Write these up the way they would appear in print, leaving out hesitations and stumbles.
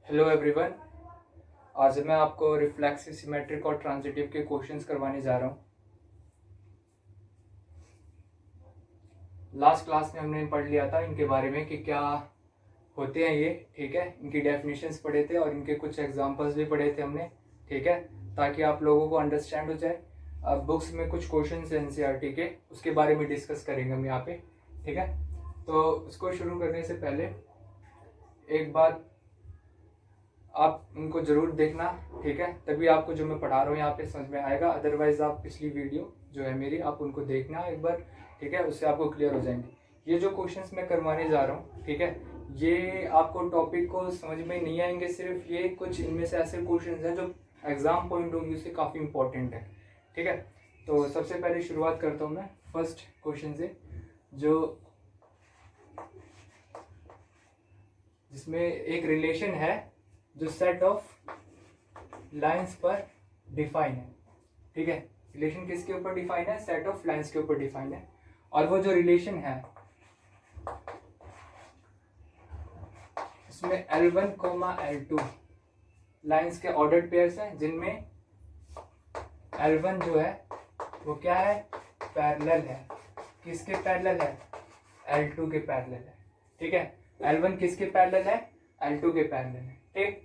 Hello everyone. आज मैं आपको रिफ्लेक्सिव, सिमेट्रिक और ट्रांजिटिव के क्वेश्चंस करवाने जा रहा हूँ। लास्ट क्लास में हमने पढ़ लिया था इनके बारे में कि क्या होते हैं ये, ठीक है। इनकी डेफिनेशंस पढ़े थे और इनके कुछ एग्जांपल्स भी पढ़े थे हमने, ठीक है, ताकि आप लोगों को अंडरस्टैंड हो जाए। अब बुक्स में कुछ क्वेश्चंस हैं एनसीईआरटी के, उसके बारे में डिस्कस करेंगे हम यहाँ पे, ठीक है। तो उसको शुरू करने से पहले एक बात आप इनको जरूर देखना, ठीक है, तभी आपको जो मैं पढ़ा रहा हूँ यहाँ पे समझ में आएगा। अदरवाइज आप पिछली वीडियो जो है मेरी, आप उनको देखना एक बार, ठीक है, उससे आपको क्लियर हो जाएंगे। ये जो क्वेश्चंस मैं करवाने जा रहा हूँ, ठीक है, ये आपको टॉपिक को समझ में नहीं आएंगे, सिर्फ ये कुछ इनमें से ऐसे क्वेश्चंस हैं जो एग्जाम पॉइंट ऑफ व्यू से काफ़ी इंपॉर्टेंट है, ठीक है। तो सबसे पहले शुरुआत करता हूँ मैं फर्स्ट क्वेश्चन से, जो जिसमें एक रिलेशन है जो सेट ऑफ लाइंस पर डिफाइन है, ठीक है। रिलेशन किसके ऊपर डिफाइन है? सेट ऑफ लाइंस के ऊपर डिफाइन है। और वो जो रिलेशन है इसमें L1, L2 लाइंस के ऑर्डर्ड पेयर्स हैं, जिनमें L1 जो है वो क्या है? पैरेलल है। किसके पैरेलल है? L2 के पैरेलल है, ठीक है। L1 किसके पैरेलल है? L2 के पैरेलल है, ठीक।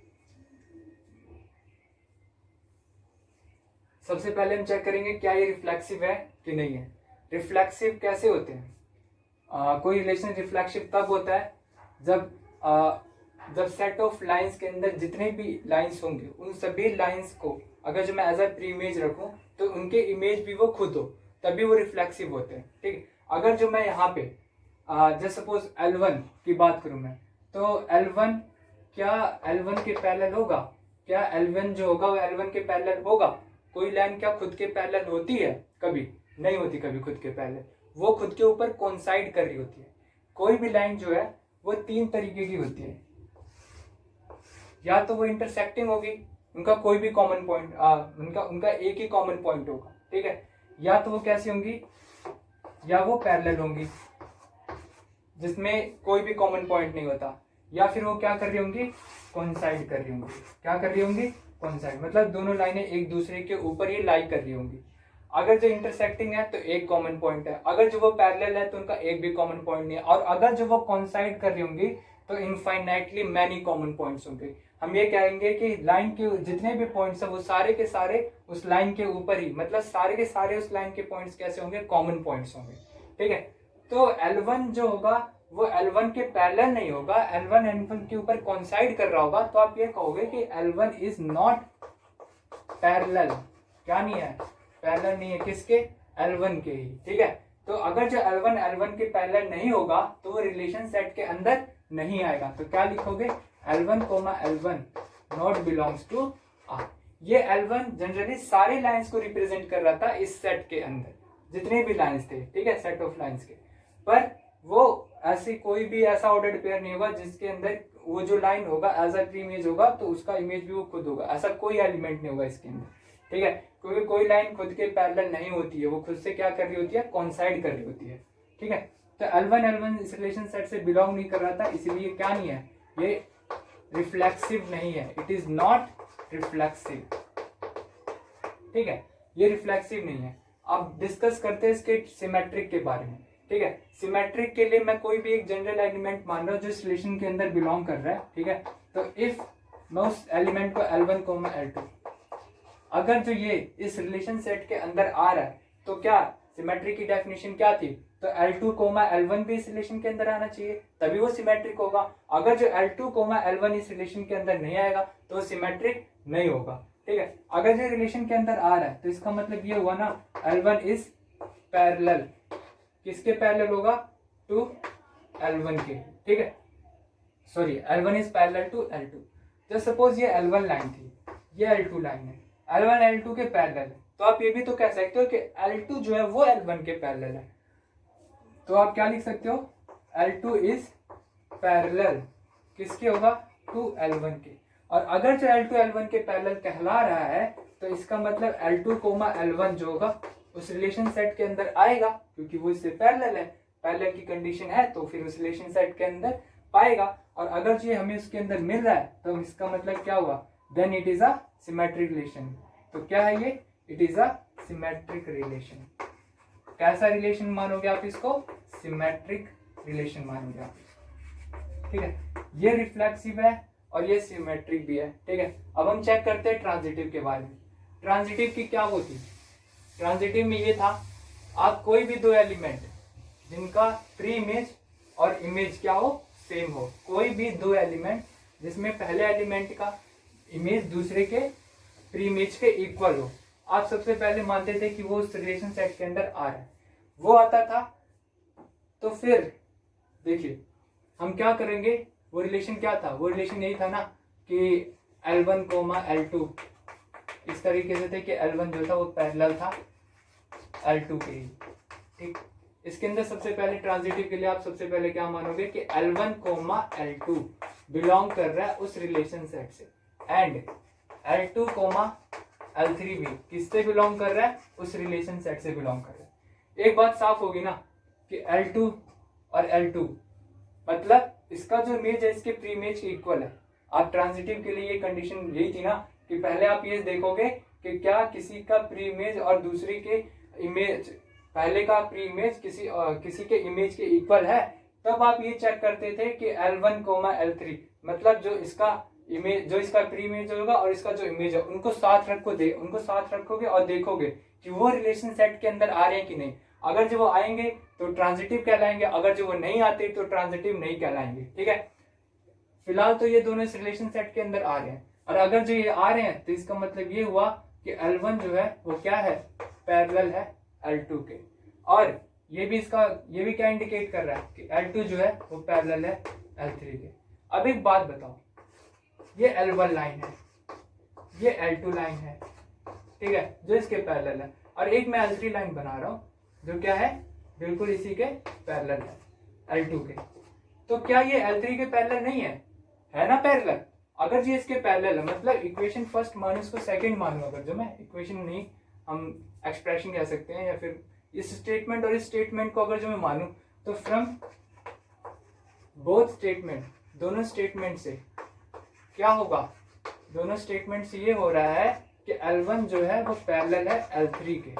सबसे पहले हम चेक करेंगे क्या ये रिफ्लेक्सिव है कि नहीं है। रिफ्लेक्सिव कैसे होते हैं? कोई रिलेशन रिफ्लेक्सिव तब होता है जब सेट ऑफ लाइंस के अंदर जितने भी लाइंस होंगे उन सभी लाइंस को अगर जो मैं एज अ प्री इमेज रखूं तो उनके इमेज भी वो खुद हो, तभी वो रिफ्लेक्सिव होते हैं, ठीक। अगर जो मैं यहाँ पे जस्ट सपोज L1 की बात करूं मैं, तो L1 क्या L1 के पैरेलल होगा? क्या L1 जो होगा वो L1 के पैरेलल होगा? कोई लाइन क्या खुद के पैरेलल होती है? कभी नहीं होती, कभी खुद के पैरेलल। वो खुद के ऊपर कोइंसाइड कर रही होती है। कोई भी लाइन जो है वो तीन तरीके की होती है, या तो वो इंटरसेक्टिंग होगी, उनका कोई भी कॉमन पॉइंट उनका एक ही कॉमन पॉइंट होगा, ठीक है। या तो वो कैसी होंगी, या वो पैरेलल होंगी जिसमें कोई भी कॉमन पॉइंट नहीं होता, या फिर वो क्या कर रही होंगी? कोइंसाइड कर रही होंगी। क्या कर रही होंगी? कोइंसाइड, मतलब दोनों लाइनें एक दूसरे के ऊपर ही लाई कर रही होंगी। अगर जो इंटरसेक्टिंग है तो एक कॉमन पॉइंट है, अगर जो वो पैरेलल है तो उनका एक भी कॉमन पॉइंट नहीं है, और अगर जो वो कोइंसाइड कर रही होंगी तो इनफाइनाइटली मैनी कॉमन पॉइंट्स होंगे। हम ये कहेंगे कि लाइन के जितने भी पॉइंट्स हैं वो सारे के सारे उस लाइन के ऊपर ही, मतलब सारे के सारे उस लाइन के पॉइंट्स कैसे होंगे? कॉमन पॉइंट्स होंगे, ठीक है। तो L1 जो होगा वो L1 के पैरेलल नहीं होगा, L1 L1 के ऊपर कोइंसाइड कर रहा होगा, तो आप ये कहोगे कि L1 इज नॉट पैरेलल। क्या नहीं है? पैरेलल नहीं है। किसके? L1 के ही, ठीक है। तो अगर जो L1 L1 के पैरेलल नहीं होगा तो वो रिलेशन सेट के अंदर नहीं आएगा। तो क्या लिखोगे? L1, L1 not belongs to R। ये L1 जनरली सारे लाइंस को रिप्रेजेंट कर रहा था इस सेट के अंदर, जितने भी लाइंस थे, ठीक है, सेट ऑफ लाइंस के। पर वो ऐसी कोई भी ऐसा ऑर्डर्ड पेयर नहीं होगा जिसके अंदर वो जो लाइन होगा एज अ प्री इमेज होगा तो उसका इमेज भी वो खुद होगा। ऐसा कोई एलिमेंट नहीं होगा इसके अंदर, ठीक है, क्योंकि कोई लाइन खुद के पैरेलल नहीं होती है, वो खुद से क्या कर रही होती है? कोइंसाइड कर रही होती है, ठीक है। तो L1 इस रिलेशन सेट से बिलोंग नहीं कर रहा था, इसलिए क्या नहीं है? ये रिफ्लेक्सिव नहीं है। इट इज नॉट रिफ्लेक्सिव, ठीक है, ये रिफ्लेक्सिव नहीं है। अब डिस्कस करते हैं इसके सिमेट्रिक के बारे में, ठीक है। सिमेट्रिक के लिए मैं कोई भी एक जनरल एलिमेंट मान रहा हूं जो इस रिलेशन के अंदर बिलोंग कर रहा है, ठीक है। तो इफ मैं उस एलिमेंट को L1, L2, अगर जो ये इस रिलेशन सेट के अंदर आ रहा है तो क्या सिमेट्रिक की डेफिनेशन क्या थी? तो L2, L1 भी इस रिलेशन के अंदर आना चाहिए, तभी वो सिमेट्रिक होगा। अगर जो L2, L1 इस रिलेशन के अंदर नहीं आएगा तो वो सिमेट्रिक नहीं होगा, ठीक है। अगर जो रिलेशन के अंदर आ रहा है तो इसका मतलब ये हुआ ना, L1 इज पैरेलल। किसके पैरेलल होगा? टू L1 के, ठीक है, sorry, L1 is parallel to L2। Just suppose ये L1 लाइन थी, ये L2 लाइन है, L1 L2 के पैरेलल है, तो आप ये भी तो कह सकते हो कि L2 जो है वो L1 के पैरेलल है। तो आप क्या लिख सकते हो? L2 इज पैरेलल किसके होगा? टू L1 के। और अगर जो L2 L1 के पैरेलल कहला रहा है तो इसका मतलब L2, L1 जो होगा उस रिलेशन सेट के अंदर आएगा, क्योंकि वो इससे पैरेलल है, पैरेलल की कंडीशन है तो फिर उस रिलेशन सेट के अंदर पाएगा। और अगर ये हमें उसके अंदर मिल रहा है तो इसका मतलब क्या हुआ, then it is a symmetric relation. तो क्या है ये, it is a symmetric relation. कैसा रिलेशन मानोगे आप इसको, सिमेट्रिक रिलेशन मानोगे आप इसको, ठीक है। ये रिफ्लेक्सिव है और ये सिमेट्रिक भी है, ठीक है। अब हम चेक करते हैं ट्रांजिटिव के बारे में। ट्रांजिटिव की क्या होती, ट्रांजिटिव में ये था, आप कोई भी दो एलिमेंट जिनका प्री इमेज और इमेज क्या हो, सेम हो, कोई भी दो एलिमेंट जिसमें पहले एलिमेंट का इमेज दूसरे के प्री इमेज के इक्वल हो, आप सबसे पहले मानते थे कि वो उस रिलेशन सेट के अंदर आ रहा है, वो आता था। तो फिर देखिए हम क्या करेंगे, वो रिलेशन क्या था, वो रिलेशन यही था ना कि L1, L2 इस तरीके से थे कि L1 जो था वो पैरेलल था L2 के ही, ठीक। इसके अंदर सबसे पहले ट्रांजिटिव के लिए आप सबसे पहले क्या मानोगे कि L1, L2 बिलोंग कर रहा है उस रिलेशन सेट से, एंड L2, L3 भी किससे बिलोंग कर रहा है, उस रिलेशन सेट से बिलोंग कर रहा है। एक बात साफ होगी ना कि L2 और L2 मतलब इसका जो इमेज है इसके प्री इमेज के इक्वल है। आप ट्रांजिटिव के लिए ये कंडीशन यही थी ना कि पहले आप ये देखोगे कि क्या किसी का प्री इमेज और दूसरी के इमेज, पहले का प्री इमेज किसी के इमेज के इक्वल है, तब आप ये चेक करते थे कि L1, L3 मतलब जो इसका इमेज, जो इसका प्री इमेज होगा और इसका जो इमेज है उनको साथ रखोगे और देखोगे कि वो रिलेशन सेट के अंदर आ रहे हैं कि नहीं। अगर जो वो आएंगे तो ट्रांजिटिव कहलाएंगे, अगर जो वो नहीं आते तो ट्रांजिटिव नहीं कहलाएंगे, ठीक है। फिलहाल तो ये दोनों इस रिलेशन सेट के अंदर आ रहे हैं, और अगर जो ये आ रहे हैं तो इसका मतलब ये हुआ कि L1 जो है वो क्या है, पैरेलल है L2 के, और ये भी क्या इंडिकेट कर रहा है कि L2 जो है वो पैरेलल है L3 के। अब एक बात बताओ, ये L1 लाइन है, ये L2 लाइन है, ठीक है, जो इसके पैरेलल है, और एक मैं L3 लाइन बना रहा हूं जो क्या है, बिल्कुल इसी के पैरेलल है L2 के। तो क्या ये L3 के पैरेलल नहीं है ना पैरेलल। अगर ये इसके पैरेलल है मतलब इक्वेशन फर्स्ट मानो इसको सेकंड मानो, अगर जो मैं इक्वेशन नहीं हम एक्सप्रेशन कह सकते हैं, या फिर इस स्टेटमेंट और इस स्टेटमेंट को अगर जो मैं मानूं तो फ्रॉम बोथ स्टेटमेंट, दोनों स्टेटमेंट से क्या होगा, दोनों स्टेटमेंट से ये हो रहा है कि L1 जो है वो पैरेलल है L3 के,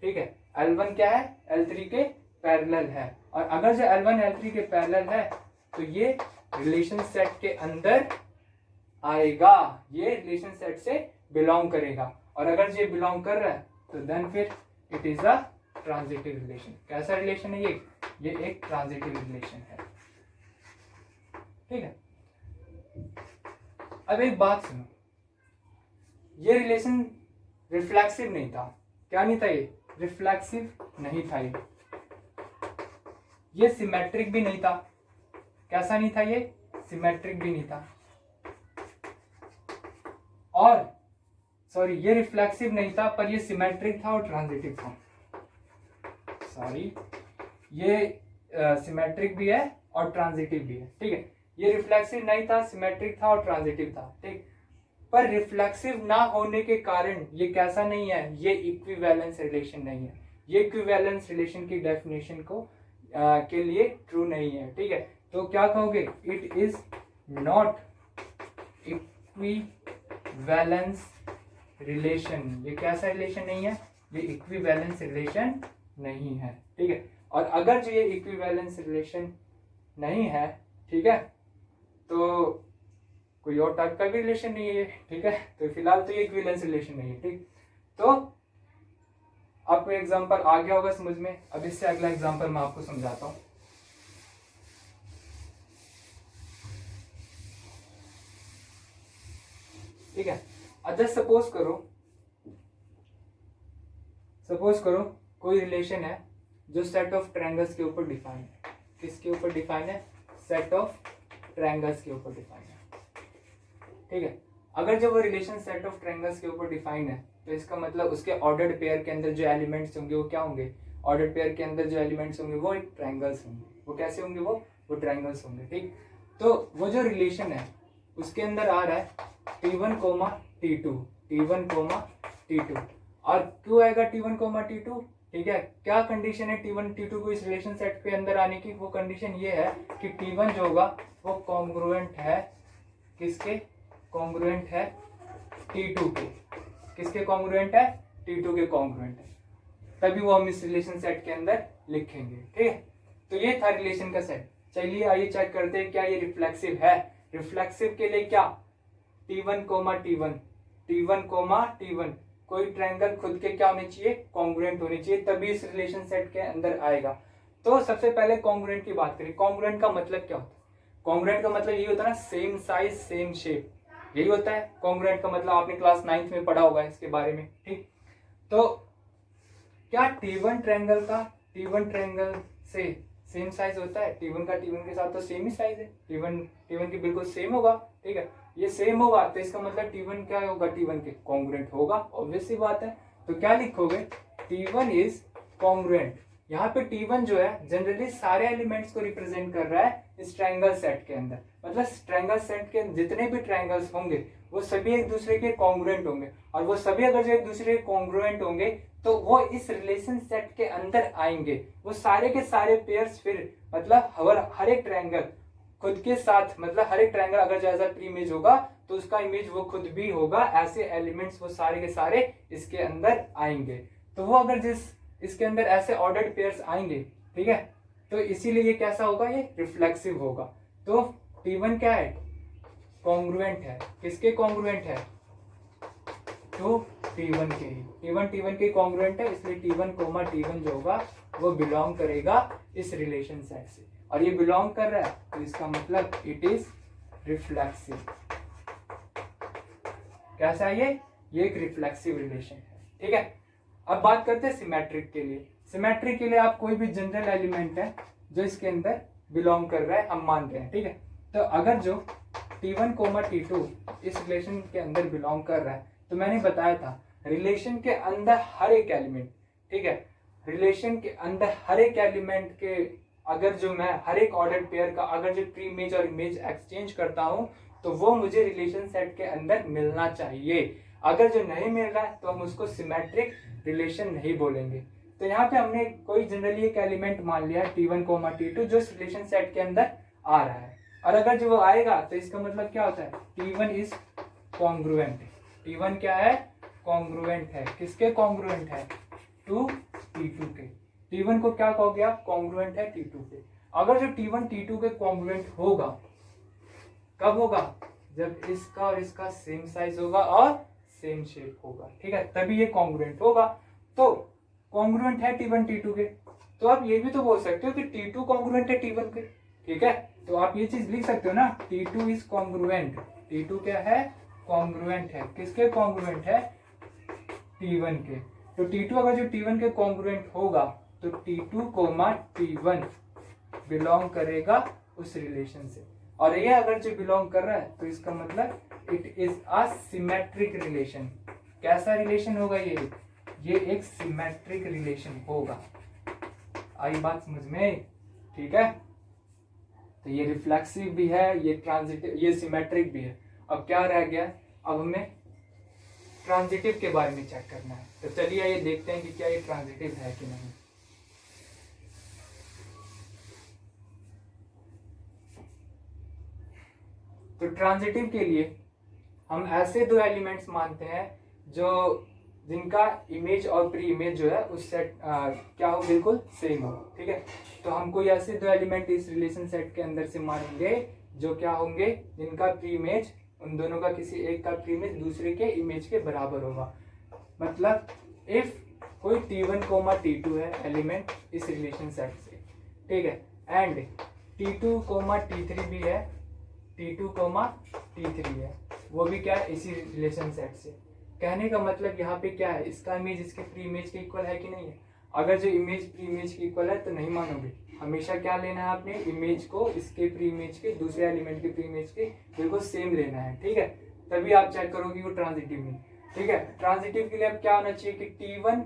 ठीक है। L1 क्या है, L3 के पैरेलल है, और अगर जो L1 L3 के पैरेलल है तो ये रिलेशन सेट के अंदर आएगा, ये रिलेशन सेट से बिलोंग करेगा, और अगर ये बिलोंग कर रहा है तो देन फिर it is a transitive relation. कैसा रिलेशन है ये एक ट्रांजिटिव रिलेशन है, ठीक है। अब एक बात सुनो, ये रिलेशन रिफ्लेक्सिव नहीं था, क्या नहीं था, ये रिफ्लेक्सिव नहीं था, ये सिमेट्रिक भी नहीं था। कैसा नहीं था, ये सिमेट्रिक भी नहीं था, और सॉरी ये रिफ्लेक्सिव नहीं था पर ये सिमेट्रिक था और ट्रांजिटिव था। सॉरी ये सिमेट्रिक भी है और ट्रांजिटिव भी है, ठीक है। ये रिफ्लेक्सिव नहीं था, सिमेट्रिक था और ट्रांजिटिव था, ठीक। पर रिफ्लेक्सिव ना होने के कारण ये कैसा नहीं है, ये इक्विवेलेंस रिलेशन नहीं है, ये इक्विवेलेंस रिलेशन की डेफिनेशन को के लिए ट्रू नहीं है, ठीक है। तो क्या कहोगे, it is not equivalence relation. ये कैसा रिलेशन नहीं है, ये इक्विवेलेंस रिलेशन नहीं है, ठीक है। और अगर जो ये इक्विवेलेंस रिलेशन नहीं है, ठीक है, तो कोई और टाइप का भी रिलेशन नहीं है, ठीक है। तो फिलहाल तो ये इक्विवेलेंस रिलेशन नहीं है, ठीक। तो आपको एग्जांपल आ गया होगा समझ में। अब इससे अगला एग्जांपल मैं आपको समझाता हूं। ठीक है, अच्छा सपोज करो कोई रिलेशन है जो सेट ऑफ ट्रायंगल्स के ऊपर डिफाइन है। किसके ऊपर डिफाइन है, सेट ऑफ ट्रायंगल्स के ऊपर डिफाइन है, ठीक है। अगर जब वो रिलेशन सेट ऑफ ट्रायंगल्स के ऊपर डिफाइन है तो इसका मतलब उसके ऑर्डर्ड पेयर के अंदर जो एलिमेंट्स होंगे वो क्या होंगे, ऑर्डर्ड पेयर के अंदर जो एलिमेंट्स होंगे वो एक ट्रायंगल्स होंगे। वो कैसे होंगे, वो ट्रायंगल्स होंगे, ठीक। तो वो जो रिलेशन है उसके अंदर आ रहा है T1, T2, T1, T2, और क्यों आएगा T1, T2, ठीक है। क्या कंडीशन है T1 T2 को इस रिलेशन सेट के अंदर आने की? वो कंडीशन ये है कि T1 जो होगा वो कॉन्ग्रुएंट है किसके? कॉन्ग्रुएंट है T2 के। किसके कॉन्ग्रुएंट है? T2 के कॉन्ग्रुएंट है, तभी वो हम इस रिलेशन सेट के अंदर लिखेंगे। ठीक है, तो ये था रिलेशन का सेट। चलिए आइए चेक करते हैं क्या ये रिफ्लेक्सिव है। रिफ्लेक्सिव के लिए क्या? T1, T1 कोई ट्रायंगल खुद के क्या होने चाहिए? कॉन्ग्रुएंट होने चाहिए, तभी इस रिलेशन सेट के अंदर आएगा। तो सबसे पहले कॉन्ग्रुएंट की बात करें। कॉन्ग्रुएंट का मतलब क्या होता है? कॉन्ग्रुएंट का मतलब ये होता है ना, सेम साइज सेम शेप, यही होता है कॉन्ग्रुएंट का मतलब। आपने क्लास 9th में पढ़ा होगा इसके बारे में। ठीक, तो क्या T1 ट्रायंगल से सेम साइज होता है? T1 का T1 के साथ तो सेम ही साइज है, T1 की बिल्कुल सेम होगा। ठीक है, ये सेम होगा तो इसका मतलब T1 क्या होगा? T1 के कॉन्ग्रुएंट होगा, ऑब्वियस सी बात है। तो क्या लिखोगे? T1 is congruent. यहाँ पे T1 जो है जनरली सारे एलिमेंट्स को रिप्रेजेंट कर रहा है इस ट्रायंगल सेट के अंदर। मतलब ट्रायंगल सेट के जितने भी ट्रायंगल्स होंगे वो सभी एक दूसरे के कॉन्ग्रुएंट होंगे, और वो सभी अगर जो एक दूसरे के कॉन्ग्रुएंट होंगे तो वो इस रिलेशन सेट के अंदर आएंगे। वो सारे के सारे पेयर्स फिर मतलब हर एक ट्रायंगल खुद के साथ, मतलब हर एक ट्रायंगल अगर जैसा प्री इमेज होगा तो उसका इमेज वो खुद भी होगा। ऐसे एलिमेंट्स वो सारे के सारे इसके अंदर आएंगे। तो वो अगर इसके अंदर ऐसे ऑर्डर्ड पेयर्स आएंगे, ठीक है, तो इसीलिए ये कैसा होगा? ये रिफ्लेक्सिव होगा। तो T1 क्या है? कॉन्ग्रुएंट है। किसके कॉन्ग्रुएंट है? तो T1 के ही। T1 के कॉन्ग्रुएंट है, इसलिए T1 जो होगा वो बिलोंग करेगा इस रिलेशन सेट से। और ये बिलोंग कर रहा है तो इसका मतलब इट इज रिफ्लेक्सिव। कैसा है ये? एक रिफ्लेक्सिव रिलेशन है। ठीक है, अब बात करते हैं सिमेट्रिक के लिए। सिमेट्रिक के लिए आप कोई भी जनरल एलिमेंट है जो इसके अंदर बिलोंग कर रहा है, हम मान रहे हैं। ठीक है, तो अगर जो T1, T2 इस रिलेशन के अंदर बिलोंग कर रहा है, तो मैंने बताया था रिलेशन के अंदर हर एक एलिमेंट, ठीक है, रिलेशन के अंदर हर एक एलिमेंट के अगर जो मैं हर एक ऑर्डर पेयर का अगर जो प्री इमेज और इमेज एक्सचेंज करता हूं तो वो मुझे रिलेशन सेट के अंदर मिलना चाहिए। अगर जो नहीं मिल रहा है तो हम उसको सिमेट्रिक रिलेशन नहीं बोलेंगे। तो यहाँ पे हमने कोई जनरली एक एलिमेंट मान लिया T1, T2 जो इस रिलेशन सेट के अंदर आ रहा है, और अगर जो वो आएगा तो इसका मतलब क्या होता है? T1 is congruent. T1 क्या है? कॉन्ग्रुएंट है। किसके कॉन्ग्रुएंट है? टू T2 के। T1 को क्या कहोगे आप? कॉन्ग्रुएंट है T2 के। अगर जो T1 T2 के कॉन्ग्रुएंट होगा, कब होगा? जब इसका और इसका सेम साइज होगा और सेम शेप होगा। ठीक है, तभी ये कॉन्ग्रुएंट होगा। तो कॉन्ग्रुएंट है T1 T2 के, तो आप ये भी तो बोल सकते हो कि T2 कॉन्ग्रुएंट है T1 के। ठीक है, तो आप ये चीज लिख सकते हो ना, T2 इज कॉन्ग्रुएंट। T2 क्या है? कॉन्ग्रुएंट है। किसके कॉन्ग्रुएंट है? T1 के। तो T2 अगर जो T1 के कॉन्ग्रुएंट होगा तो T2, T1 बिलोंग करेगा उस रिलेशन से। और ये अगर जो बिलोंग कर रहा है तो इसका मतलब it is a symmetric relation. कैसा रिलेशन होगा ये एक सिमेट्रिक रिलेशन होगा। आई बात समझ में? ठीक है, तो ये रिफ्लेक्सिव भी है, ये ट्रांजिटिव, ये सिमेट्रिक भी है। अब क्या रह गया? अब हमें ट्रांजिटिव के बारे में चेक करना है। तो चलिए ये देखते हैं कि क्या ये ट्रांजिटिव है कि नहीं। तो ट्रांजिटिव के लिए हम ऐसे दो एलिमेंट्स मानते हैं जो जिनका इमेज और प्री इमेज जो है उस सेट क्या हो? बिल्कुल सेम हो। ठीक है, तो हम कोई ऐसे दो एलिमेंट इस रिलेशन सेट के अंदर से मानेंगे जो क्या होंगे? जिनका प्री इमेज, उन दोनों का किसी एक का प्री इमेज दूसरे के इमेज के बराबर होगा। मतलब इफ कोई T1, T2 है एलिमेंट इस रिलेशन सेट से, ठीक है, एंड T2, T3 भी है, T2, T3 है, वो भी क्या है? इसी रिलेशन सेट से। कहने का मतलब यहाँ पे क्या है? इसका इमेज इसके प्री इमेज के इक्वल है कि नहीं है? अगर जो इमेज प्री इमेज के इक्वल है तो नहीं मानोगे। हमेशा क्या लेना है आपने? इमेज को इसके प्री इमेज के, दूसरे एलिमेंट के प्री इमेज के बिल्कुल सेम लेना है। ठीक है, तभी आप चेक करोगे वो ट्रांजिटिव नहीं। ठीक है, ट्रांजिटिव के लिए अब क्या होना चाहिए कि T1,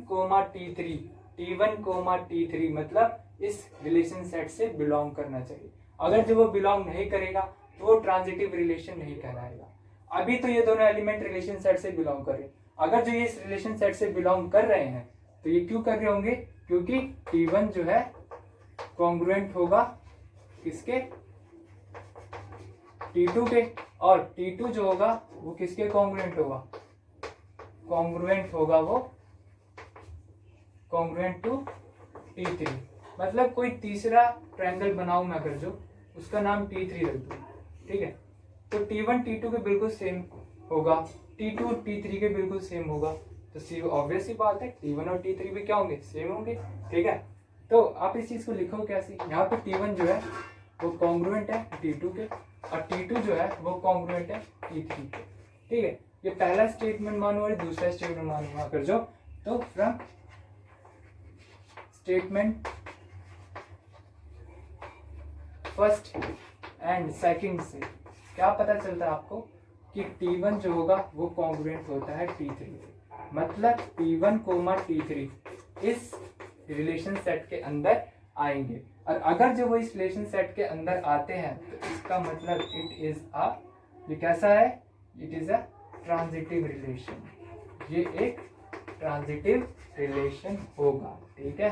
T3 मतलब इस रिलेशन सेट से बिलोंग करना चाहिए। अगर जो वो बिलोंग नहीं करेगा तो वो ट्रांजिटिव रिलेशन नहीं कहलाएगा। अभी तो ये दोनों एलिमेंट रिलेशन सेट से बिलोंग कर रहे हैं। अगर जो ये इस रिलेशन सेट से बिलोंग कर रहे हैं तो ये क्यों कर रहे होंगे? क्योंकि T1 जो है कॉन्ग्रुएंट होगा किसके, T2 के, और T2 जो होगा वो किसके कॉन्ग्रुएंट होगा, कॉन्ग्रुएंट होगा वो कॉन्ग्रुएंट टू T3। मतलब कोई तीसरा ट्रायंगल बनाऊं मैं अगर जो, उसका नाम T3 रख दूं, ठीक है। तो T1 T2 के बिल्कुल सेम होगा, T2 T3 के बिल्कुल सेम होगा, तो सी ऑब्वियस सी बात है T1 और T3 भी क्या होंगे, सेम होंगे, ठीक है। तो आप इस चीज को लिखो कैसे, यहाँ पे T1 जो है वो कॉन्ग्रुएंट है T2 के, और T2 जो है वो कॉन्ग्रुएंट है T3 के, ठीक है। ये पहला स्टेटमेंट मानो और दूसरा स्टेटमेंट मानो अगर जो, तो from statement first and second से क्या पता चलता है आपको कि T1 जो होगा वो कॉन्ग्रुएंट होता है T3, मतलब T1 कोमा T3 इस रिलेशन सेट के अंदर आएंगे। और अगर जो वो इस रिलेशन सेट के अंदर आते हैं तो इसका मतलब इट इज अ, ये कैसा है, it is a transitive relation, ये एक ट्रांजिटिव रिलेशन होगा, ठीक है,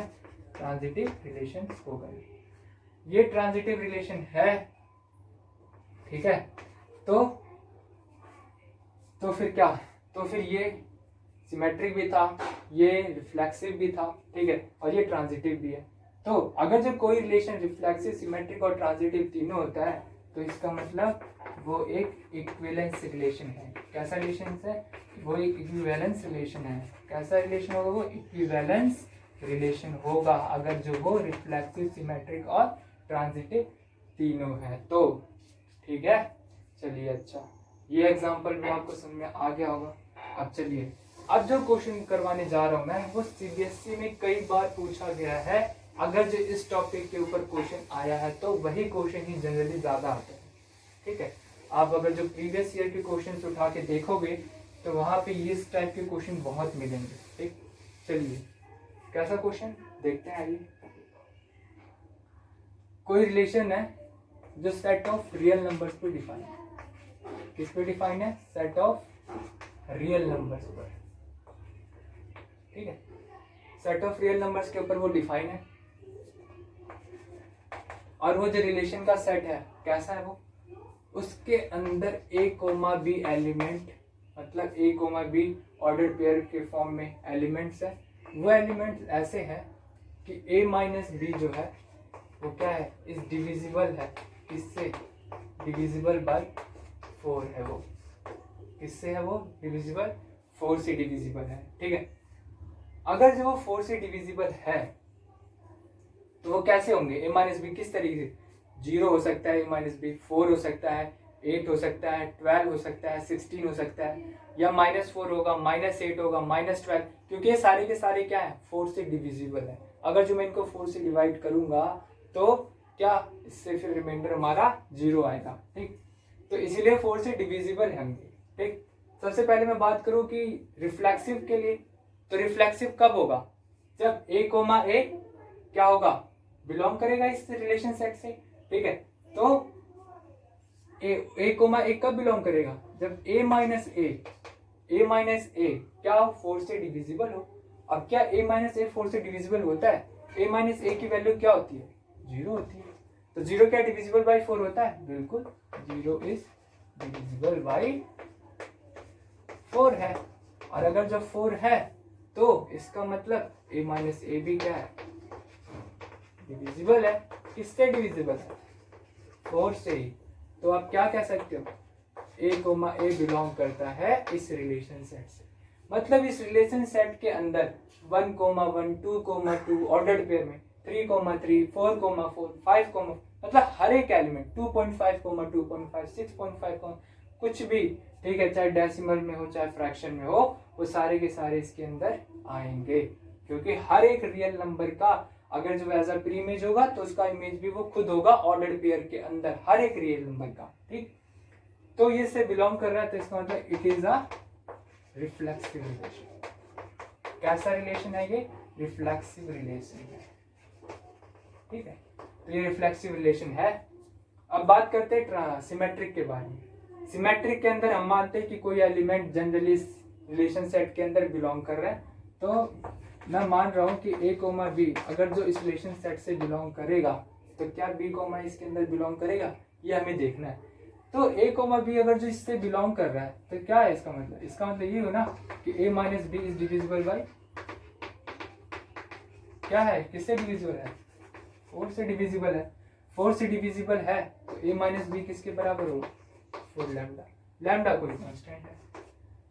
ट्रांजिटिव रिलेशन होगा, ये ट्रांजिटिव रिलेशन है, ठीक है। तो फिर क्या, तो फिर ये सिमेट्रिक भी था, ये रिफ्लेक्सिव भी था, ठीक है, और ये ट्रांजिटिव भी है। तो अगर जब कोई रिलेशन रिफ्लेक्सिव, सिमेट्रिक और ट्रांजिटिव तीनों होता है तो इसका मतलब वो एक इक्विवेलेंस रिलेशन है। कैसा रिलेशन है वो, एक इक्विवेलेंस रिलेशन है। कैसा रिलेशन होगा वो, इक्विवेलेंस रिलेशन होगा अगर जो वो रिफ्लेक्सिव, सिमेट्रिक और ट्रांजिटिव तीनों है तो, ठीक है। चलिए अच्छा, ये एग्जांपल भी आपको समझ में आ गया होगा। अब चलिए, अब जो क्वेश्चन करवाने जा रहा हूं मैं वो सीबीएसई में कई बार पूछा गया है। अगर जो इस टॉपिक के ऊपर क्वेश्चन आया है तो वही क्वेश्चन ही जनरली ज्यादा आते हैं, ठीक है। आप अगर जो प्रीवियस ईयर के क्वेश्चन उठा के देखोगे तो वहां पे इस टाइप के क्वेश्चन बहुत मिलेंगे, ठीक। चलिए कैसा क्वेश्चन देखते हैं, आइए। कोई रिलेशन है जो सेट ऑफ रियल नंबर्स पर डिफाइन है, किस पे डिफाइन है, सेट ऑफ रियल नंबर्स पर, ठीक है, सेट ऑफ रियल नंबर्स के ऊपर वो डिफाइन है। और वो जो रिलेशन का सेट है कैसा है वो, उसके अंदर a कोमा बी एलिमेंट, मतलब a comma B order pair के फॉर्म में एलिमेंट्स है। वो एलिमेंट्स ऐसे हैं कि a माइनस बी जो है वो क्या है, इस डिविजिबल है, इससे डिविजिबल बाय 4 है वो, इससे है वो डिविजिबल, 4 से डिविजिबल है, ठीक है। अगर जो वो 4 से डिविजिबल है तो वो कैसे होंगे, a माइनस बी किस तरीके से, 0 हो सकता है, a माइनस बी 4 हो सकता है, 8 हो सकता है, 12 हो सकता है, 16 हो सकता है, या -4 होगा, -8 होगा, -12, क्योंकि ये सारे के सारे क्या है, 4 से डिविजिबल है। अगर जो मैं इनको 4 से डिवाइड करूंगा तो क्या, इससे फिर रिमाइंडर हमारा 0 आएगा, ठीक। तो इसीलिए 4 से डिविजिबल होंगे, ठीक। सबसे पहले मैं बात करूं कि रिफ्लेक्सिव के लिए, तो रिफ्लेक्सिव कब होगा, जब a कोमा a क्या होगा, बिलोंग करेगा इस रिलेशन सेट से, ठीक है। तो a कोमा a कब बिलोंग करेगा, जब a माइनस a क्या हो, 4 से डिविजिबल हो। अब क्या a माइनस a 4 से डिविजिबल होता है, a माइनस a की वैल्यू क्या होती है, 0 होती है। तो 0 क्या डिविजिबल बाई 4 होता है, बिल्कुल 0 इज डिविजिबल बाई 4 है। और अगर जब 4 है तो इसका मतलब a माइनस a भी क्या है, डिविजिबल है। किससे डिविजिबल है, 4 से ही। तो आप क्या कह सकते हो, a कोमा a बिलोंग करता है इस रिलेशन सेट से, मतलब इस रिलेशन सेट के अंदर 1 कोमा 1, 2 कोमा 2 ऑर्डर्ड पेयर में, 3 कोमा 3, 4 कोमा 4, 5 कोमा, मतलब हर एक एलिमेंट 2.5 कोमा 2.5, 6.5 कोमा कुछ भी, ठीक है, चाहे डेसिमल में हो चाहे फ्रैक्शन में हो, वो सारे के सारे इसके अंदर आएंगे, क्योंकि हर एक रियल नंबर का अगर जो एज अ प्री इमेज होगा तो उसका इमेज भी वो खुद होगा ऑर्डर्ड पेयर के अंदर, हर एक रियल नंबर का, ठीक। तो ये से बिलोंग कर रहा है, तो इसका मतलब it is a reflexive relation. कैसा रिलेशन है ये, रिफ्लेक्सिव रिलेशन है, ठीक है। तो ये रिफ्लेक्सिव रिलेशन है। अब बात करते हैं सिमेट्रिक के बारे में। सिमेट्रिक के अंदर हम मानते हैं कि कोई एलिमेंट जनरली रिलेशन सेट के अंदर बिलोंग कर रहा है, तो मैं मान रहा हूँ कि ए कोमा बी अगर जो इस रिलेशन सेट से बिलोंग करेगा तो क्या बी कोमा इसके अंदर बिलोंग करेगा, ये हमें देखना है। तो ए कोमा बी अगर जो इससे बिलोंग कर रहा है तो क्या है इसका मतलब, इसका मतलब ये हो ना कि A minus B is divisible by क्या है, किससे डिविजिबल है, 4 से डिविजिबल है। 4 से डिविजिबल है तो ए माइनस बी किसके बराबर होगा, 4 लैम्डा। लैम्डा कोई कांस्टेंट है।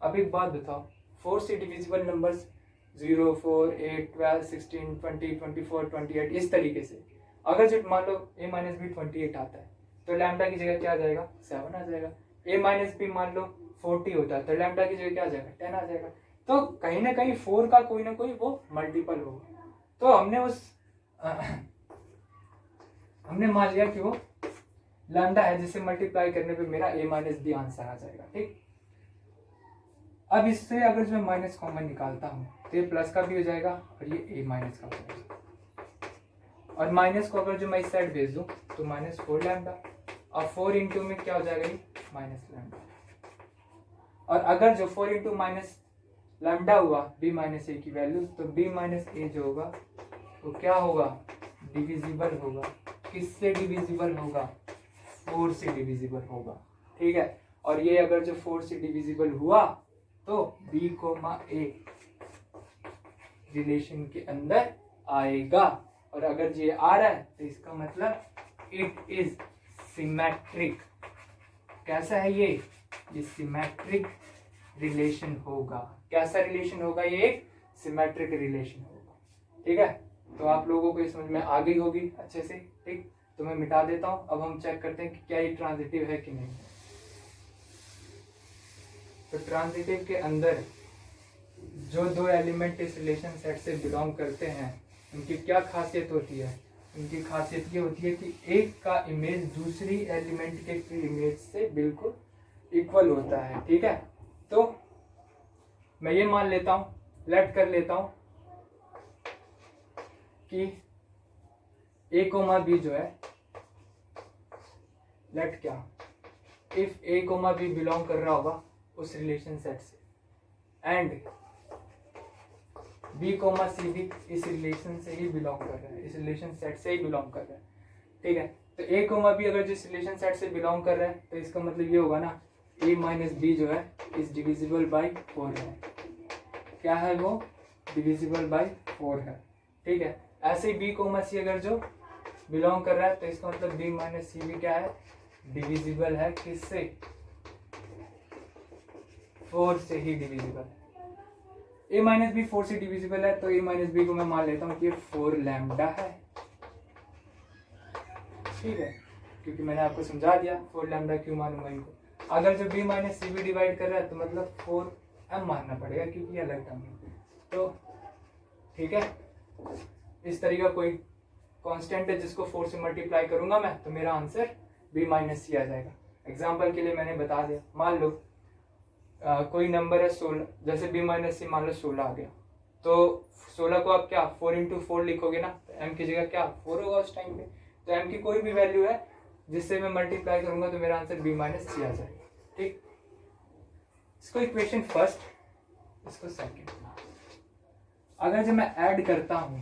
अब एक बात बताओ, 4 से डिविजिबल नंबर्स 0, 4, 8, 12, 16, 20, 24, 28 इस तरीके से, अगर जो मान लो ए माइनस बी 28 आता है तो लैम्डा की जगह क्या आ जाएगा, 7 आ जाएगा। ए माइनस बी मान लो 40 होता है तो लैम्डा की जगह क्या आ जाएगा, 10 आ जाएगा। तो कहीं ना कहीं 4 का कोई ना कोई वो मल्टीपल होगा। तो हमने मान लिया कि वो लैम्डा है जिसे मल्टीप्लाई करने पे मेरा ए माइनस बी आंसर आ जाएगा। ठीक, अब इससे अगर जो मैं माइनस कॉमन निकालता हूँ तो ये प्लस का भी हो जाएगा और ये ए माइनस का हो जाएगा, और माइनस को अगर जो मैं इस साइड भेज दूँ तो -4 लैम्डा, और 4 इंटू में क्या हो जाएगा ये माइनस लैम्डा। और अगर जो 4 इंटू माइनस लैम्डा हुआ बी माइनस ए की वैल्यू, तो बी माइनस ए जो होगा वो क्या होगा, डिविजिबल होगा। किससे डिविजिबल होगा, 4 से डिविजिबल होगा। ठीक है, और ये अगर जो 4 से डिविजिबल हुआ तो बी कोमा ए रिलेशन के अंदर आएगा, और अगर ये आ रहा है तो इसका मतलब इट इज सिमेट्रिक। कैसा है ये सिमेट्रिक रिलेशन होगा। कैसा रिलेशन होगा, ये एक सिमेट्रिक रिलेशन होगा। ठीक है, तो आप लोगों को ये समझ में आ गई होगी अच्छे से। ठीक, तो मैं मिटा देता हूं। अब हम चेक करते हैं कि क्या ये ट्रांजिटिव है कि नहीं। तो ट्रांजिटिव के अंदर जो दो एलिमेंट इस रिलेशन सेट से बिलोंग करते हैं उनकी क्या खासियत होती है, उनकी खासियत ये होती है कि एक का इमेज दूसरी एलिमेंट के इमेज से बिल्कुल इक्वल होता है। ठीक है, तो मैं ये मान लेता हूं, लेट कर लेता हूं कि ए कोमा बी जो है, लेट क्या, if A comma B belong कर रहा होगा उस रिलेशन सेट से, एंड बी कोमा सी भी इस रिलेशन से ही बिलोंग कर रहा है, इस रिलेशन सेट से ही बिलोंग कर रहा है। ठीक है, तो ए कोमा बी अगर जिस रिलेशन सेट से बिलोंग कर रहा है तो इसका मतलब ये होगा ना ए माइनस बी जो है इज डिविजिबल बाई 4 है। क्या है वो, डिविजिबल बाई 4 है। ठीक है, ऐसे ही बी कोमा सी अगर जो बिलोंग कर रहा है तो इसका मतलब बी माइनस सी भी क्या है, डिविजिबल है। किससे, 4 से ही डिविजिबल है। ए माइनस बी 4 से डिविजिबल है तो ए माइनस बी को मैं मान लेता हूँ कि ये 4 लैम्डा है। ठीक है, क्योंकि मैंने आपको समझा दिया 4 लैम्डा क्यों मानूंगा इनको। अगर जो बी माइनस सी भी डिवाइड कर रहा है तो मतलब 4 एम मानना पड़ेगा क्योंकि ये अलग टर्म है। तो ठीक है, इस तरीका कोई कांस्टेंट है जिसको 4 से मल्टीप्लाई करूंगा मैं तो मेरा आंसर बी माइनस सी आ जाएगा। एग्जाम्पल के लिए मैंने बता दिया, मान लो कोई नंबर है 16, जैसे बी माइनस सी मान लो 16 आ गया, तो 16 को आप क्या 4 इंटू 4 लिखोगे ना, तो एम की जगह क्या 4 होगा उस टाइम पे। तो एम की कोई भी वैल्यू है जिससे मैं मल्टीप्लाई करूंगा तो मेरा आंसर बी माइनस सी आ जाएगा। ठीक, इसको इक्वेशन फर्स्ट, इसको सेकंड। अगर जब मैं ऐड करता हूं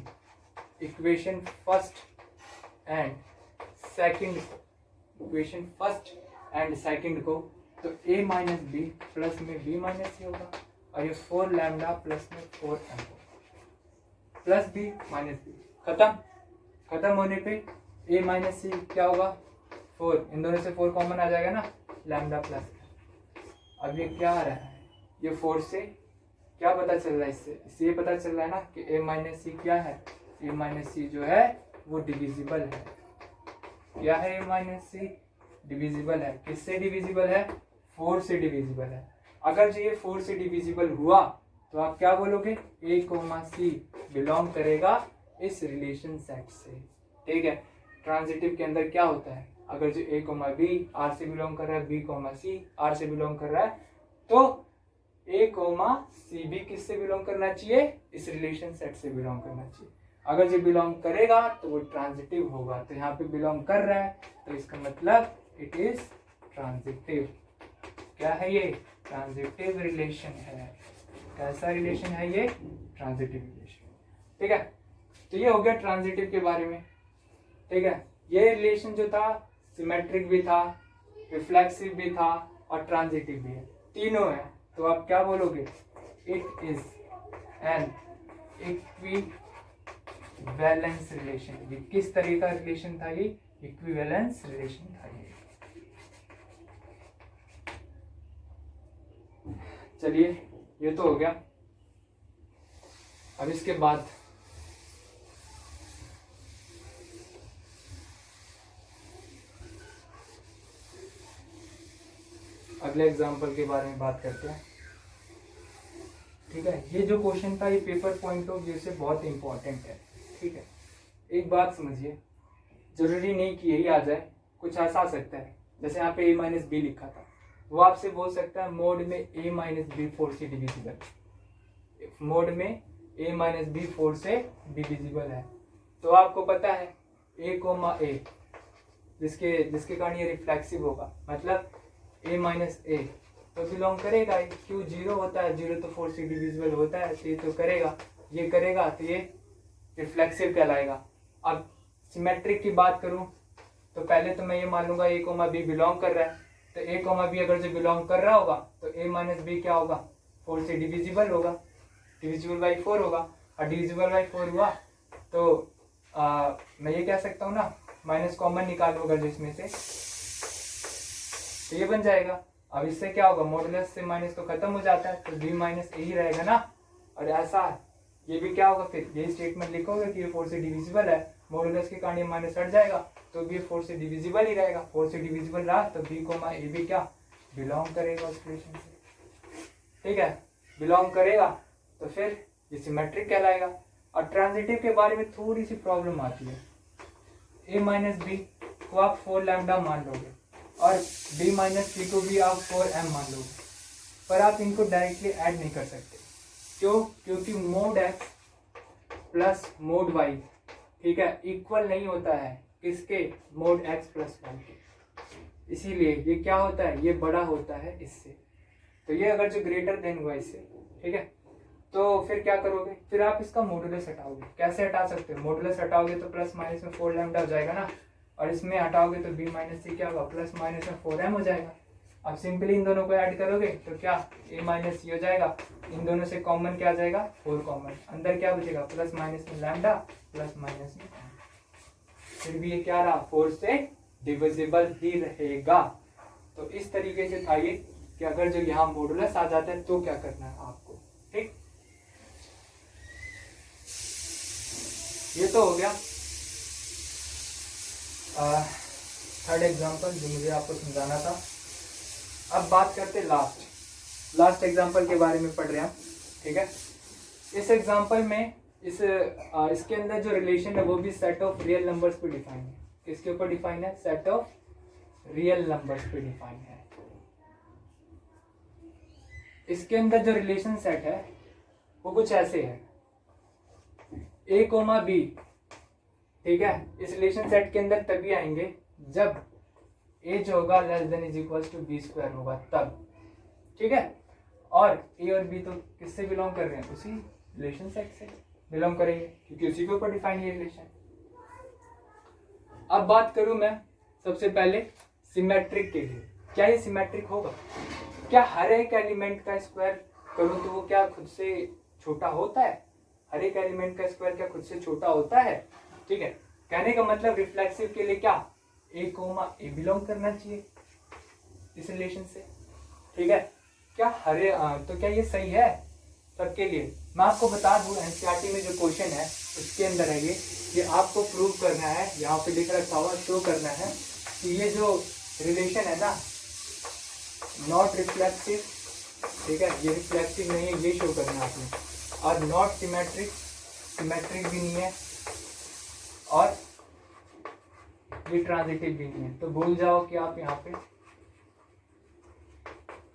equation first and second, equation first and second को, तो a माइनस बी प्लस में b माइनस सी होगा, और ये 4 लैम्डा प्लस में 4 M plus b minus B. खत्म होने पे a माइनस सी क्या होगा 4, इन दोनों से 4 कॉमन आ जाएगा ना, लैम्डा प्लस। अब ये क्या आ रहा है, ये 4 से क्या पता चल रहा है, इससे ये पता चल रहा है ना कि a माइनस सी क्या है, a माइनस सी जो है वो डिविजिबल है। क्या है, a माइनस सी डिविजिबल है। किससे डिविजिबल है, 4 से डिविजिबल है। अगर जो ये 4 से डिविजिबल हुआ तो आप क्या बोलोगे, ए कोमा सी बिलोंग करेगा इस रिलेशन सेट से। ठीक है, ट्रांजिटिव के अंदर क्या होता है, अगर जो ए कोमा बी आर से बिलोंग कर रहा है, बी कोमा सी आर से बिलोंग कर रहा है, तो ए कोमा सी भी किससे बिलोंग करना चाहिए, इस रिलेशन सेट से बिलोंग करना चाहिए। अगर जो बिलोंग करेगा तो वो ट्रांजिटिव होगा। तो यहाँ पे बिलोंग कर रहा है तो इसका मतलब इट इज ट्रांजिटिव। क्या है ये, ट्रांजिटिव रिलेशन है। कैसा रिलेशन है ये, ट्रांजिटिव रिलेशन। ठीक है, तो ये हो गया ट्रांजिटिव के बारे में। ठीक है, ये रिलेशन जो था सिमेट्रिक भी था, रिफ्लेक्सिव भी था और ट्रांजिटिव भी है, तीनों है। तो आप क्या बोलोगे, it is an equivalence relation. ये किस तरह का रिलेशन था, ये इक्विवेलेंस रिलेशन था ये। चलिए ये तो हो गया। अब इसके बाद अगले एग्जाम्पल के बारे में बात करते हैं। ठीक है, ये जो क्वेश्चन था ये पेपर पॉइंट ऑफ व्यू से बहुत इंपॉर्टेंट है। ठीक है, एक बात समझिए, जरूरी नहीं कि यही आ जाए, कुछ ऐसा आ सकता है। जैसे यहाँ पे a माइनस बी लिखा था, वो आपसे बोल सकता है मोड में a माइनस बी 4 से डिविजिबल, मोड में a माइनस बी 4 से डिविजिबल है। तो आपको पता है a कोमा a, जिसके कारण ये रिफ्लेक्सिव होगा, मतलब a माइनस a तो बिलोंग करेगा, क्यों 0 होता है, 0 तो 4 से डिविजिबल होता है, तो ये तो करेगा, ये करेगा, तो ये रिफ्लेक्सिव कहलाएगा। अब सिमेट्रिक की बात करूं तो पहले तो मैं ये मान लूंगा a कोमा b बिलोंग कर रहा है, तो a कोमा b अगर जो बिलोंग कर रहा होगा तो a माइनस बी क्या होगा, 4 से डिविजिबल होगा, डिविजिबल बाई 4 होगा, और डिविजिबल बाई 4 हुआ तो मैं ये कह सकता हूँ ना, माइनस कॉमन निकालो अगर जिसमें से, तो ये बन जाएगा। अब इससे क्या होगा, मॉडुलस से माइनस तो खत्म हो जाता है, तो b माइनस ए ही रहेगा ना। और ऐसा ये भी क्या होगा, फिर ये स्टेटमेंट लिखोगे कि ये 4 से डिविजिबल है, मॉडुलस के कारण ये माइनस हट जाएगा, तो भी 4 से डिविजिबल ही रहेगा। 4 से डिविजिबल रहा तो b कोमा ए भी क्या बिलोंग करेगा उस रिलेशन से। ठीक है, बिलोंग करेगा तो फिर ये सिमेट्रिक कहलाएगा। और ट्रांजिटिव के बारे में थोड़ी सी प्रॉब्लम आती है, a माइनस बी को आप 4 लैम्डा मान लोगे और b माइनस सी को भी आप 4m मान लोगे, पर आप इनको डायरेक्टली ऐड नहीं कर सकते। क्यों, क्योंकि mode x plus mode y, ठीक है, इक्वल नहीं होता है किसके, मोड x प्लस y के। इसीलिए ये क्या होता है, ये बड़ा होता है इससे, तो ये अगर जो ग्रेटर देन हुआ इससे, ठीक है, तो फिर क्या करोगे, फिर आप इसका मॉडुलस हटाओगे। कैसे हटा सकते हो, मॉडुलस हटाओगे तो प्लस माइनस में 4 लैम्डा हो जाएगा ना, और इसमें हटाओगे तो b माइनस सी क्या होगा, प्लस माइनस में 4m हो जाएगा। अब सिंपली इन दोनों को ऐड करोगे तो क्या a माइनस सी हो जाएगा, इन दोनों से कॉमन क्या आ जाएगा, 4 कॉमन, अंदर क्या बचेगा, प्लस माइनस में लैम्डा प्लस माइनस में, फिर भी ये क्या रहा, 4 से डिविजिबल ही रहेगा। तो इस तरीके से था ये कि अगर जो यहाँ मॉडुलस आ जाता है तो क्या करना है आपको। ठीक, ये तो हो गया थर्ड एग्जांपल जो मुझे आपको समझाना था। अब बात करते लास्ट एग्जांपल के बारे में पढ़ रहे हैं। ठीक है, इस एग्जांपल में इसके अंदर जो रिलेशन है वो भी सेट ऑफ रियल नंबर्स पे डिफाइन है। किसके ऊपर डिफाइन है, सेट ऑफ रियल नंबर्स पे डिफाइन है। इसके अंदर जो रिलेशन सेट है वो कुछ ऐसे है, a कोमा b, ठीक है, इस रिलेशन सेट के अंदर तभी आएंगे जब a जो होगा less than is equal to b square होगा तब। ठीक है, और a और b तो किससे बिलोंग कर रहे हैं, उसी रिलेशन सेट से बिलोंग करेंगे क्योंकि उसी के ऊपर डिफाइन ये रिलेशन। अब बात करूं मैं सबसे पहले सिमेट्रिक के लिए, क्या ये सिमेट्रिक होगा, क्या हर एक एलिमेंट का स्क्वायर करूं तो वो क्या खुद से छोटा होता है, हर एक एलिमेंट का स्क्वायर क्या खुद से छोटा होता है। ठीक है, कहने का मतलब रिफ्लेक्सिव के लिए क्या a कोमा a बिलोंग करना चाहिए इस रिलेशन से। ठीक है, क्या तो क्या ये सही है सबके लिए। मैं आपको बता दूं एनसीईआरटी में जो क्वेश्चन है उसके अंदर है ये आपको प्रूव करना है, यहाँ पे लिख रखा हुआ शो करना है कि ये जो रिलेशन है ना नॉट रिफ्लेक्सिव, ठीक है, ये रिफ्लेक्सिव नहीं है, ये शो करना है आपने, और नॉट सिमेट्रिक, सिमेट्रिक भी नहीं है, और ये ट्रांजिटिव भी नहीं है। तो भूल जाओ कि आप यहाँ पे,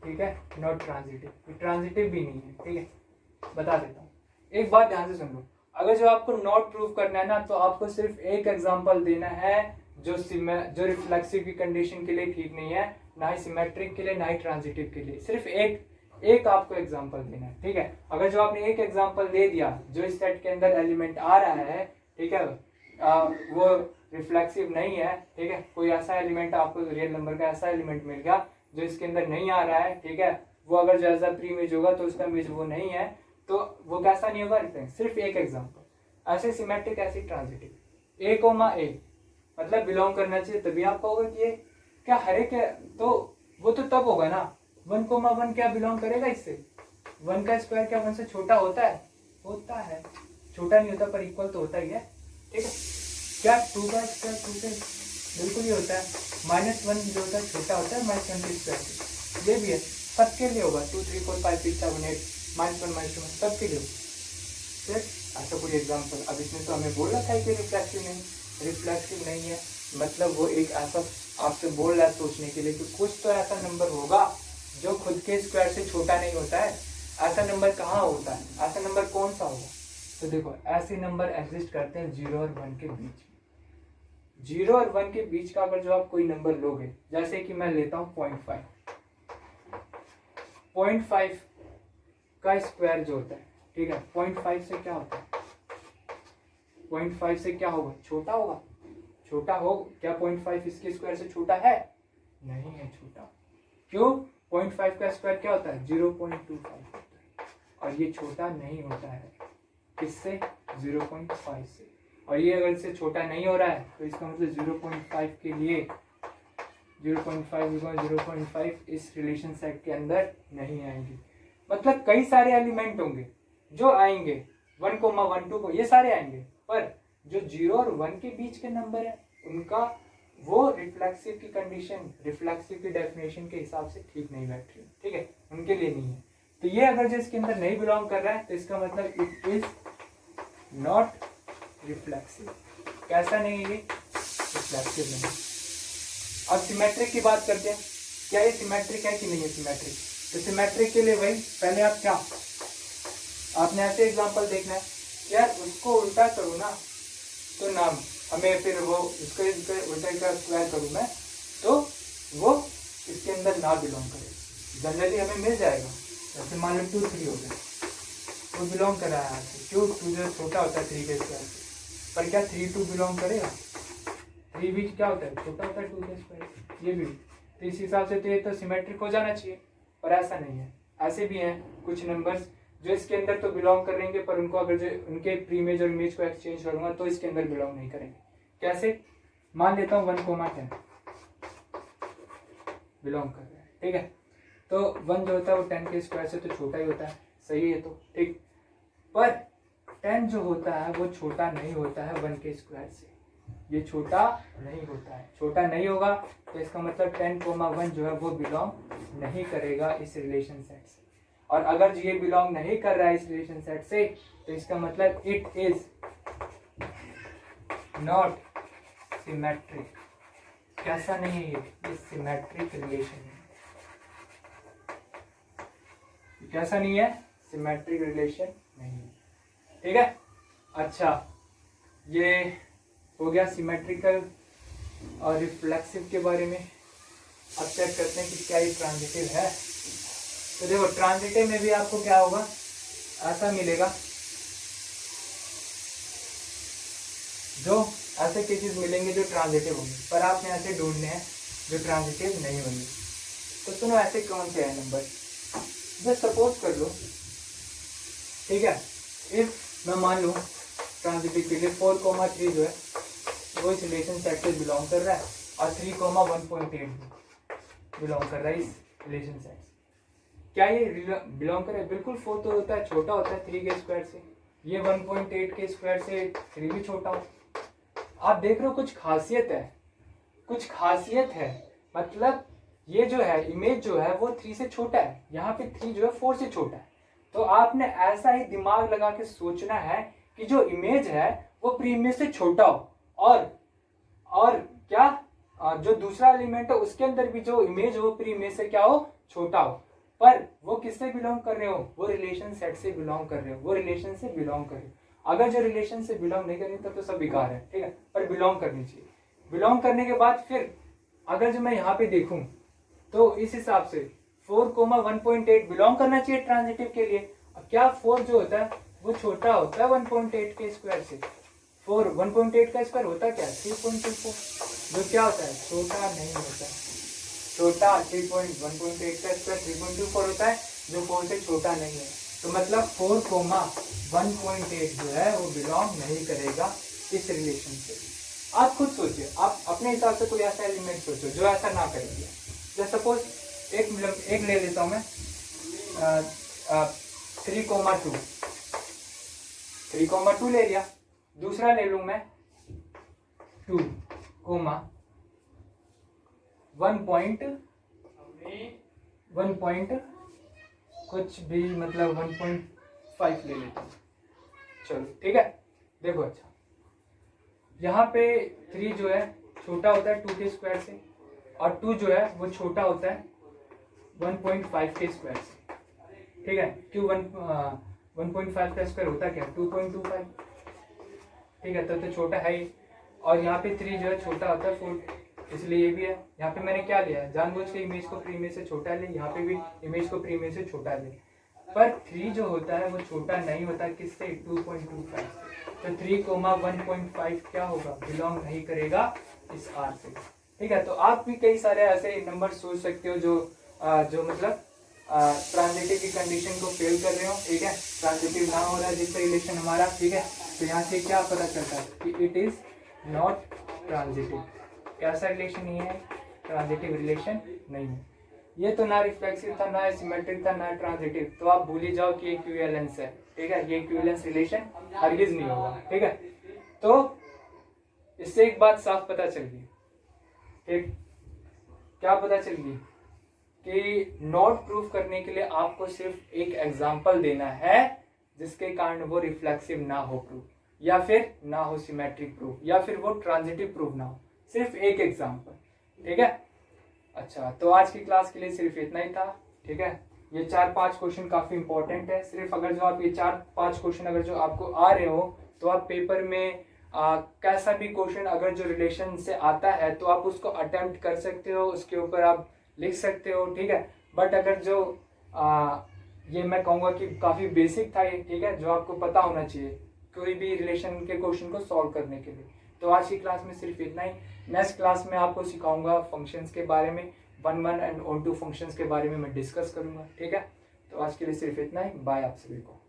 ठीक है, नॉट ट्रांजिटिव, ये ट्रांजिटिव भी नहीं है। ठीक है, बता देता हूँ, एक बात ध्यान से सुन लो, अगर जो आपको नॉट प्रूव करना है ना तो आपको सिर्फ एक एग्जांपल देना है जो रिफ्लेक्सिव की कंडीशन के लिए ठीक नहीं है, ना ही सिमेट्रिक के लिए ना ही ट्रांजिटिव के लिए, सिर्फ एक आपको एग्जांपल देना है, ठीक है। अगर जो आपने एक एग्जांपल दे दिया जो इस सेट के अंदर एलिमेंट आ रहा है, ठीक है, वो रिफ्लेक्सिव नहीं है, ठीक है, कोई ऐसा एलिमेंट आपको रियल नंबर का ऐसा एलिमेंट मिल गया जो इसके अंदर नहीं आ रहा है, ठीक है, वो अगर जो एज प्री इमेज होगा तो उसका इमेज वो नहीं है, तो वो कैसा नहीं होगा, सिर्फ एक एग्जांपल। ऐसे सिमेट्रिक, ऐसे ट्रांजिटिव, ए कोमा ए मतलब बिलोंग करना चाहिए, तभी आपका होगा कि ये क्या हर एक है, तो वो तो तब होगा ना 1,1 क्या बिलोंग करेगा इससे, 1 का स्क्वायर क्या 1 से छोटा होता है, होता है, छोटा नहीं होता पर इक्वल तो होता ही है, ठीक है। क्या 2 का स्क्वायर 2 के बिल्कुल ही होता है, -1 जो होता है छोटा होता है -1 के स्क्वायर, ये भी है, सबके लिए होगा 2 3 4 5 6 7 8 -1 -1 सबके लिए, फिर ऐसा कोई एग्जाम्पल। अब इसमें तो हमें बोल रखा है कि रिफ्लेक्सिव नहीं है, मतलब वो एक ऐसा आपसे बोल रहा है सोचने के लिए कि कुछ तो ऐसा नंबर होगा जो खुद के स्क्वायर से छोटा नहीं होता है। ऐसा नंबर कहाँ होता है, ऐसा नंबर कौन सा होगा, तो देखो ऐसे नंबर एग्जिस्ट करते हैं 0 और 1 के बीच में। 0 और 1 के बीच का अगर जो आप कोई नंबर लोगे, जैसे कि मैं लेता हूँ 0.5 का स्क्वायर जो होता है, ठीक है, 0.5 से क्या होता है, 0.5 से क्या होगा, छोटा होगा, छोटा हो क्या 0.5 इसके स्क्वायर से छोटा है, नहीं है छोटा, क्यों, 0.5 का स्क्वायर क्या होता है 0.25 होता है, और ये छोटा नहीं होता है किससे, 0.5 से, और ये अगर इससे छोटा नहीं हो रहा है तो इसका मतलब 0.5 के लिए 0.5 इस रिलेशन सेट के अंदर नहीं आएंगे। मतलब कई सारे एलिमेंट होंगे जो आएंगे 1,1 2 को, ये सारे आएंगे, पर जो 0 और 1 के बीच के नंबर है उनका वो रिफ्लेक्सिव की कंडीशन, रिफ्लेक्सिव की डेफिनेशन के हिसाब से ठीक नहीं बैठ रही, ठीक है, उनके लिए नहीं है। तो ये अगर जो इसके अंदर नहीं बिलोंग कर रहा है तो इसका मतलब इट इज नॉट रिफ्लेक्सिव। कैसा नहीं है ये, रिफ्लेक्सिव नहीं। अब सिमेट्रिक की बात करते हैं, क्या ये सिमेट्रिक है कि नहीं है सिमेट्रिक, तो सिमेट्रिक के लिए वही पहले आप क्या, आपने ऐसे एग्जांपल देखना है, यार उसको उल्टा करूँ ना तो नाम हमें फिर वो इसके उल्टा का स्क्वायर करूँ मैं तो वो इसके अंदर ना बिलोंग करे, जनरली हमें मिल जाएगा। जैसे मान लो 2 3 हो गया, वो बिलोंग कर रहा है, क्यों 2 जो छोटा होता है 3 के स्क्वायर से, पर क्या 3 2 बिलोंग करेगा, 3 भी क्या होता है छोटा होता है 2 के स्क्वायर, ये भी, तो इस हिसाब से तो ये तो सिमेट्रिक हो जाना चाहिए, पर ऐसा नहीं है। ऐसे भी हैं कुछ नंबर्स जो इसके अंदर तो बिलोंग कर रहेंगे, पर उनको अगर जो उनके प्री इमेज और इमेज को एक्सचेंज करूंगा तो इसके अंदर बिलोंग नहीं करेंगे। कैसे, मान लेता हूँ 1,10 बिलोंग कर रहा है, ठीक है, तो 1 जो होता है वो 10 के स्क्वायर से तो छोटा ही होता है, सही है, तो ठीक, पर 10 जो होता है वो छोटा नहीं होता है 1 के स्क्वायर से, ये छोटा नहीं होता है, छोटा नहीं होगा तो इसका मतलब 10,1 जो है वो बिलोंग नहीं करेगा इस रिलेशन सेट से, और अगर ये बिलोंग नहीं कर रहा है इस रिलेशन सेट से तो इसका मतलब इट इज नॉट सिमेट्रिक। कैसा नहीं है ये सिमेट्रिक रिलेशन है, कैसा नहीं है, सिमेट्रिक रिलेशन नहीं है, ठीक है। अच्छा, ये हो गया सिमेट्रिकल और रिफ्लेक्सिव के बारे में। अब चेक करते हैं कि क्या ये ट्रांजिटिव है। तो देखो ट्रांजिटिव में भी आपको क्या होगा, ऐसा मिलेगा, जो ऐसे केसेस मिलेंगे जो ट्रांजिटिव होंगे, पर आपने ऐसे ढूंढने हैं जो ट्रांजिटिव नहीं होंगे। तो सुनो ऐसे कौन से है नंबर, जस्ट सपोज कर लो, ठीक है, इफ मैं मान लूँ ट्रांजिटिव के लिए 4,3 जो है वो इस रिलेशन सेट से बिलोंग कर रहा है, और 3,1.8 बिलोंग कर रहा है इस रिलेशन सेट से। क्या ये बिलोंग कर रहा है, बिल्कुल 4 तो होता है, छोटा होता है 3 के स्क्वायर से, ये 1.8 के स्क्वायर से 3 भी छोटा हो। आप देख रहे हो कुछ खासियत है, कुछ खासियत है, मतलब ये जो है इमेज जो है वो 3 से छोटा है, यहाँ पे 3 जो है 4 से छोटा है। तो आपने ऐसा ही दिमाग लगा के सोचना है कि जो इमेज है वो प्री इमेज से छोटा हो, और क्या जो दूसरा एलिमेंट है उसके अंदर भी जो इमेज हो प्री इमेज से क्या हो, छोटा हो, पर वो किससे बिलोंग कर रहे हो, वो रिलेशन सेट से बिलोंग कर रहे हो, वो रिलेशन से बिलोंग कर रहे हो। अगर जो रिलेशन से बिलोंग नहीं करेंगे तब तो सब बेकार है, ठीक है, पर बिलोंग करनी चाहिए। बिलोंग करने के बाद फिर अगर जो मैं यहाँ पे देखूं तो इस हिसाब से 4,1.8 बिलोंग करना चाहिए ट्रांजिटिव के लिए। अब क्या 4 जो होता है वो छोटा होता है 1.8 के स्क्वायर से। 1.8 का स्क्वायर होता क्या 3.24, जो क्या होता है छोटा नहीं होता। छोटा 1.8 का स्क्वायर 3.24 होता है, जो 4 से छोटा नहीं है। तो मतलब 4,1.8 जो है वो बिलोंग नहीं करेगा इस रिलेशन से। आप खुद सोचिए, आप अपने हिसाब से कोई ऐसा एलिमेंट सोचो जो ऐसा ना करेंगे। जैसे सपोज एक ले लेता हूं मैं 3,2 ले लिया। दूसरा ले लूं मैं 2, 1 कुछ भी मतलब 1.5 ले लेता हूँ। चलो ठीक है, देखो अच्छा यहाँ पे 3 जो है छोटा होता है 2 के स्क्वायर से, और 2 जो है वो छोटा होता है 1.5 के स्क्वायर से। ठीक है, क्यों 1.5 का स्क्वायर होता क्या 2.25। ठीक है, तो छोटा है ही। और यहाँ पे 3 जो है छोटा होता है 4, इसलिए ये भी है। यहाँ पे मैंने क्या लिया, जानबूझ के इमेज को प्री इमेज से छोटा ले, यहाँ पे भी इमेज को प्री इमेज से छोटा ले। पर 3 जो होता है वो छोटा नहीं होता किससे 2.25 से। तो 3,1.5 क्या होगा बिलोंग नहीं करेगा इस R से। ठीक है, तो आप भी कई सारे ऐसे नंबर सोच सकते हो जो मतलब ट्रांजिटिव की कंडीशन को फेल कर रहे हो। ठीक है, ट्रांजिटिव ना हो रहा है जिससे रिलेशन हमारा। ठीक है, तो यहाँ से क्या पता चलता है कि इट इज नॉट ट्रांजिटिव। कैसा रिलेशन नहीं है, ट्रांजिटिव रिलेशन नहीं है। ये तो ना रिफ्लेक्सिव था, ना सिमेट्रिक था, ना ट्रांजिटिव। तो आप भूल ही जाओ कि ये इक्विवेलेंस है। ठीक है, ये इक्विवेलेंस रिलेशन हरगिज नहीं होगा। ठीक है, तो इससे एक बात साफ पता चल गई। ठीक, क्या पता चल गई कि नॉट प्रूफ करने के लिए आपको सिर्फ एक एग्जांपल देना है जिसके कारण वो रिफ्लेक्सिव ना हो प्रूफ, या फिर ना हो सिमेट्रिक प्रूफ, या फिर वो ट्रांजिटिव प्रूफ ना हो। सिर्फ एक एग्जांपल। ठीक है, अच्छा तो आज की क्लास के लिए सिर्फ इतना ही था। ठीक है, ये 4-5 क्वेश्चन काफी इंपॉर्टेंट है। सिर्फ अगर जो आप ये 4-5 क्वेश्चन अगर जो आपको आ रहे हो तो आप पेपर में कैसा भी क्वेश्चन अगर जो रिलेशन से आता है तो आप उसको अटेम्प्ट कर सकते हो, उसके ऊपर आप लिख सकते हो। ठीक है, बट अगर जो ये मैं कहूँगा कि काफ़ी बेसिक था ये। ठीक है, जो आपको पता होना चाहिए कोई भी रिलेशन के क्वेश्चन को सॉल्व करने के लिए। तो आज की क्लास में सिर्फ इतना ही। नेक्स्ट क्लास में आपको सिखाऊंगा फंक्शंस के बारे में, 1 एंड 2 फंक्शंस के बारे में मैं डिस्कस करूंगा। ठीक है, तो आज के लिए सिर्फ इतना ही। बाय आप सभी को।